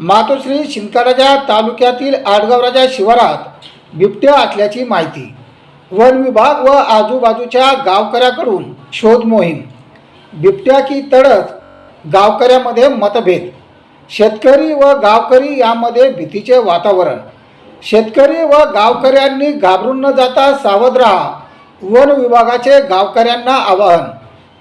मातोश्री शिंदखेडा तालुक्यातील आडगावराजा शिवारात बिबट्या असल्याची माहिती। वन विभाग व आजूबाजूच्या गावकऱ्याकडून शोध मोहीम। बिबट्या की तडस, गावकऱ्यामध्ये मतभेद। शेतकरी व गावकरी यामध्ये भीतीचे वातावरण। शेतकरी व गावकऱ्यांनी घाबरून न जाता सावध राहा, वन विभागाचे गावकऱ्यांना आवाहन।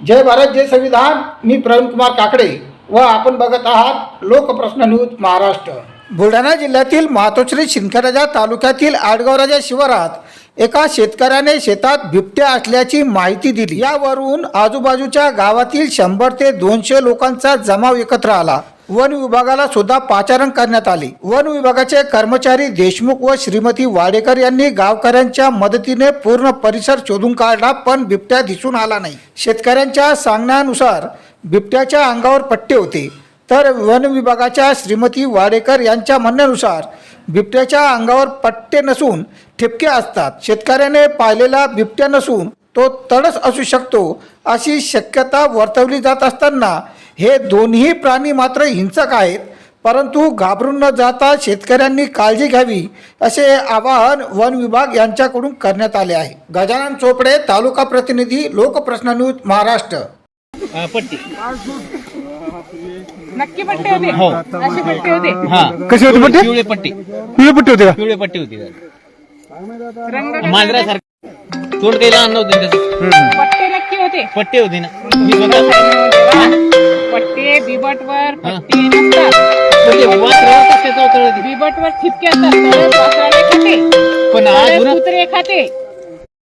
जय भारत जय संविधान। मी प्रवीण कुमार काकडे व आपण बघत आहात लोकप्रश्न न्यूज महाराष्ट्र। बुलढाणा जिल्ह्यातील मातोश्री शिंदखेडा तालुक्यातील आडगावराजा शिवारात एका शेतकऱ्याने शेतात बिबट्या असल्याची माहिती दिली। यावरून आजूबाजूच्या गावातील 100 ते 200 लोकांचा जमाव एकत्र आला। वन विभागाला सुद्धा पाचारण करण्यात आले। वन विभागाचे कर्मचारी देशमुख व श्रीमती वाडेकर यांनी गावकऱ्यांच्या मदतीने पूर्ण परिसर शोधून काढला, पण बिबट्या दिसून आला नाही। शेतकऱ्यांच्या सांगण्यानुसार बिबट्याच्या अंगावर पट्टे होते, तर वन विभागाच्या श्रीमती वाडेकर यांच्या म्हणण्यानुसार बिबट्याच्या अंगावर पट्टे नसून ठिपके असतात। शेतकऱ्याने पाहिलेला बिबट्या नसून तो तडस असू शकतो अशी शक्यता वर्तवली जात असताना हे दोन्ही प्राणी मात्र हिंसक आहेत, परंतु घाबरून न जाता शेतकऱ्यांनी काळजी घ्यावी असे आवाहन वन विभाग यांच्याकडून करण्यात आले आहे। गजानन चोपडे, तालुका प्रतिनिधी, लोकप्रश्न न्यूज महाराष्ट्र। पट्टी नक्की पट्टे होते। हो, अशी पट्टे होते। हां कशी होती पट्टी? पिवळे पट्टी, पिवळी पट्टी होती का? पिवळे पट्टी होती। रंग मांजरासारखं तोंड काही लहान नव्हते त्याचं। पट्टे नक्की होते। पट्टे होते ना, मी स्वतः पट्टे बिबटवर पट्टे नसतात। पट्टे वासरावर त्याचं उतरवते। बिबटवर ठिपके असतात, तडस वासराने खाते, पण आज तडस ना कुत्रे खाते।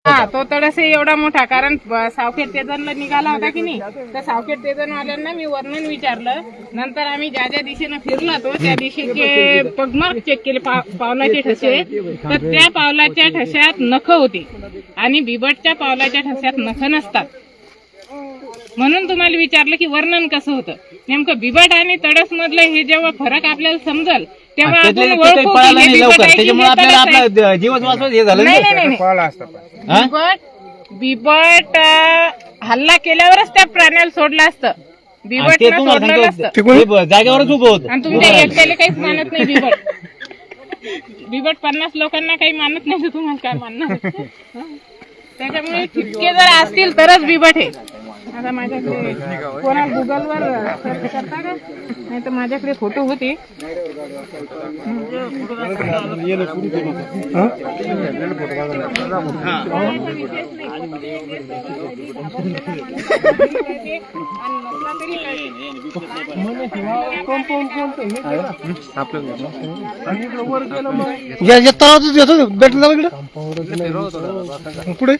हा, तो तडस आहे एवढा मोठा, कारण सावखेड तेजनला निघाला होता की नाही, तर सावखेड तेजनवाल्यांना मी वर्णन विचारलं। नंतर आम्ही ज्या ज्या दिशेनं फिरलो तो त्या दिशेचे पगमार्क चेक केले, पावलाचे ठसे, तर त्या पावलाच्या ठश्यात नख होते आणि बिबटच्या पावलाच्या ठश्यात नख नसतात। म्हणून तुम्हाला विचारलं की वर्णन कसं होतं। नेमकं बिबट आणि तडस मधलं हे जेव्हा फरक आपल्याला समजल तेव्हा आपण ओळखू की हे बिबट आहे की हे तडस आहे। जीवच वाचवत हे झालं नाही नाही नाही, बिबट हल्ला केल्यावरच त्या प्राण्याला सोडलं असतं, बिबट सोडलं नसतं। जागेवरच उभं होतं आणि तुमच्या एकट्याला काहीच मानत नाही बिबट 50 लोकांना काही मानत नाही, तर तुम्हाला काय मानणार? त्याच्यामुळे ठिपके जर असतील तरच बिबट आहे। आता माझ्याकडे कोणा गुगलवर सर्च करता का? नाही तर माझ्याकडे फोटो होते। पुढे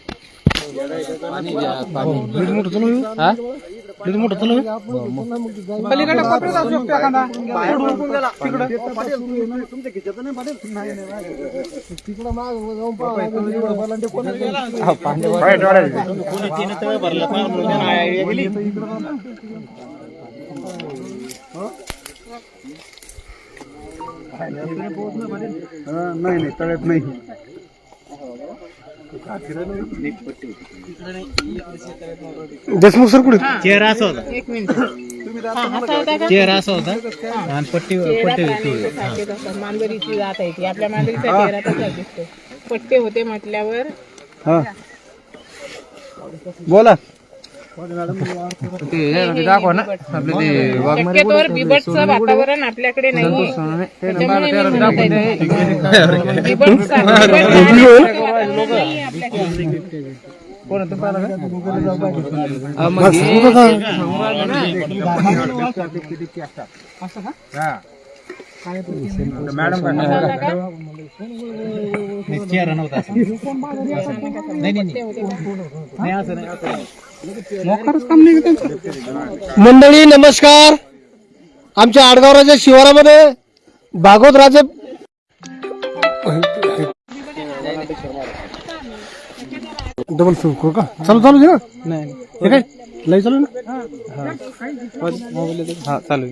नाही तळ्यात नाही। देशमुख सर कुठे? चेहरा असा होता, एक मिनिट, चेहरा असा होता आणि पट्टी मांजरीची जात आहे ती, आपल्या मांजरीचा चेहरा तसाच दिसतो। पट्टे होते म्हटल्यावर बोला। दाखवा ना, शक्यतोवर बिबटचं वातावरण आपल्याकडे नाही, त्याच्यामुळे चेहरा नव्हता। नाही असं नाही। मंडळी नमस्कार। आमच्या आडगावराजा शिवारामध्ये भागवत राजे डबल सुरू का? चालू दे ना? नाही हे काय लई चालू ना? हा चालू।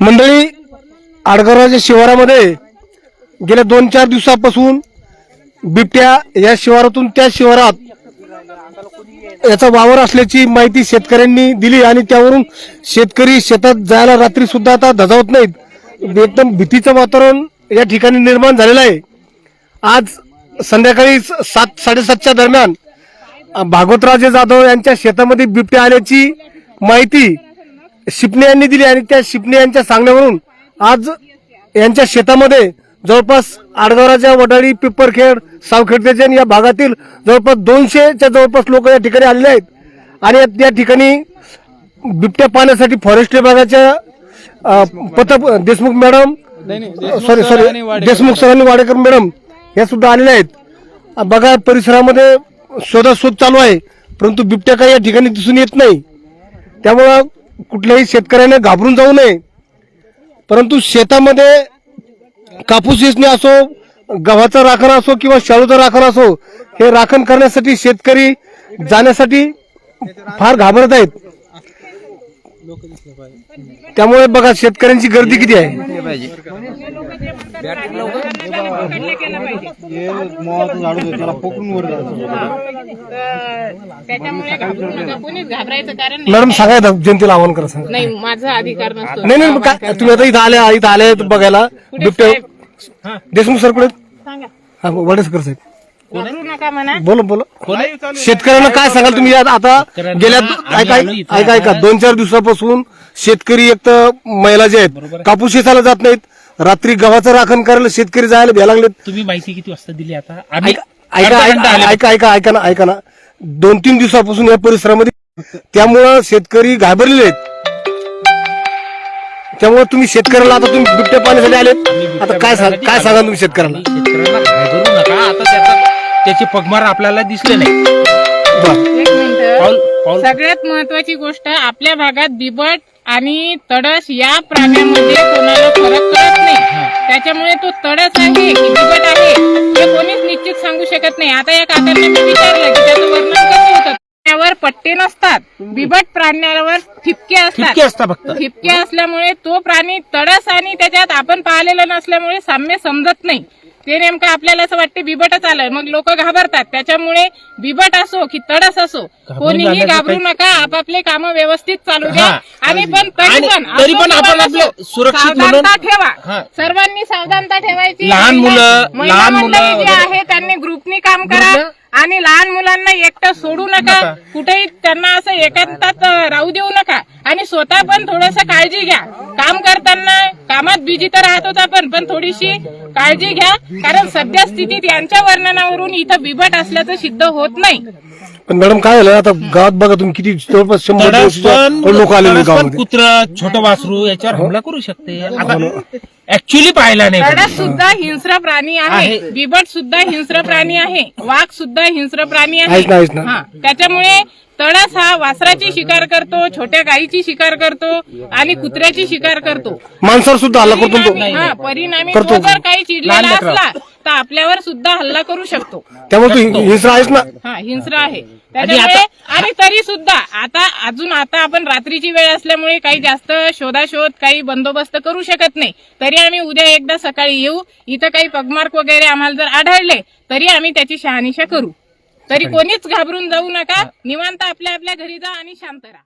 मंडळी आडगावराजा शिवारामध्ये गेल्या 2-4 दिवसापासून बिबट्या या शिवारातून त्या शिवारात याचा वावर असल्याची माहिती शेतकऱ्यांनी दिली आणि त्यावरून शेतकरी शेतात जायला रात्री सुद्धा आता धजावत नाहीत. एकदम भीतीचं वातावरण या ठिकाणी निर्माण झालेलं आहे. आज संध्याकाळी 7-7:30च्या दरम्यान भागवतराजे जाधव यांच्या शेतामध्ये बिबट्या आल्याची माहिती शिपणे यांनी दिली आणि त्या शिपणे यांच्या सांगण्यावरून आज यांच्या शेतामध्ये जवळपास आडगावराजा, वडाळी, पिंपरखेड, सावखेड तेजन या भागातील जवळपास 200च्या जवळपास लोक या ठिकाणी आलेले आहेत. आणि या ठिकाणी बिबट्या पाहण्यासाठी फॉरेस्ट विभागाच्या देशमुख मॅडम देशमुख सर आणि वाडेकर मॅडम या सुद्धा आलेल्या आहेत. बघा, परिसरामध्ये शोधाशोध चालू आहे, परंतु बिबट्या काही या ठिकाणी दिसून येत नाही. त्यामुळं कुठल्याही शेतकऱ्याने घाबरून जाऊ नये. परंतु शेतामध्ये कापूस वेचणे असो, गव्हाचं राखण असो किंवा शाळूचं राखण असो, हे राखण करण्यासाठी शेतकरी जाण्यासाठी फार घाबरत आहेत. त्यामुळे बघा शेतकऱ्यांची गर्दी किती आहे. त्याच्यामुळे कोणीच घाबरायचं कारण मॅडम सांगा, जनतेला आवाहन करा, सांगा. नाही, माझा अधिकार नसतो. नाही काय तुम्ही आता इथं आले बघायला बिबट्या. देशमुख सर कुठे? सांगा, हा, वडेसकर साहेब घाबरू नका म्हणा. बोला. शेतकऱ्यांना काय सांगाल तुम्ही? आता गेल्या ऐका 2-4 दिवसापासून शेतकरी, एक तर महिला जे आहेत कापूस शेताला जात नाहीत, रात्री गव्हाचं राखण करायला शेतकरी जायला भ्या लागलेत. तुम्ही माहिती किती वाजता दिली आता? ऐका ना 2-3 दिवसापासून या परिसरामध्ये, त्यामुळं शेतकरी घाबरलेले आहेत. त्यामुळे तुम्ही शेतकऱ्याला आता तुम्ही बिबट्या पाहण्यासाठी आलेत, आता काय सांगा तुम्ही शेतकऱ्यांना? शेतकऱ्यांना घाबरू नका. आता त्याचे पगमार आपल्याला दिसले नाही. एक मिनिट. सगळ्यात महत्वाची गोष्ट, आपल्या भागात बिबट आणि तडस या प्राण्यामध्ये कोणाला फरक कळत नाही. त्याच्यामुळे तो तडस आहे की बिबट आहे हे कोणीच निश्चित सांगू शकत नाही. आता या काकांना मी विचारलं की त्याचं वर्णन कसं होतं. त्यावर पट्टे नसतात, बिबट प्राण्यावर ठिपके असतात. फक्त ठिपके असल्यामुळे तो प्राणी तडस आणि त्याच्यात आपण पाहिलेलं नसल्यामुळे साम्य समजत नाही. ते नेमकं आपल्याला असं वाटते बिबटच आलं, मग लोक घाबरतात. त्याच्यामुळे बिबट असो की तडस असो, कोणीही घाबरू नका. आपापले काम व्यवस्थित चालू द्या. आणि पण तरी पण आपण आपलं सुरक्षित सावधानता ठेवा. सर्वांनी सावधानता ठेवायची. लहान मुलं जे आहे त्यांनी ग्रुपनी काम करा आणि लहान मुलांना एकटं सोडू नका. कुठेही त्यांना असं एकांतात राहू देऊ नका. आणि स्वतः पण थोडस काळजी घ्या. काम करताना कामात बिजी तर राहतोच आपण, पण थोडीशी काळजी घ्या. कारण सध्या स्थितीत यांच्या वर्णनावरून इथं बिबट असल्याचं सिद्ध होत नाही. पण मॅडम काय झालं आता गावात बघा तुम्ही, किती जवळपास 100 लोक आलेले गावामध्ये. कुत्रा, छोटं वासरू याच्यावर हमला करू शकते. आता ऍक्च्युअली पाहिला नाही. तडस सुद्धा हिंस्र प्राणी आहे, बिबट सुद्धा हिंस्र प्राणी आहे, वाघ सुद्धा हिंस्र प्राणी आहे. त्याच्यामुळे तडस हा वासराची शिकार करतो, छोट्या गायीची शिकार करतो आणि कुत्र्याची शिकार करतो. माणसावर सुद्धा हल्ला करतो. परिणामी तो जर काही चिडलेला असला तर आपल्यावर सुद्धा हल्ला करू शकतो. त्यामुळे हिंस्र आहेच ना. हिंस्र आहे. त्याच्यामुळे आणि तरी सुद्धा आता आपण रात्रीची वेळ असल्यामुळे काही जास्त शोधाशोध, काही बंदोबस्त करू शकत नाही. तरी आम्ही उद्या एकदा सकाळी येऊ. इथं काही पगमार्क वगैरे आम्हाला जर आढळले तरी आम्ही त्याची शहानिशा करू. तरी कोणीच घाबरून जाऊ नका. निवांत आपल्या आपल्या घरी जा आणि शांत राहा.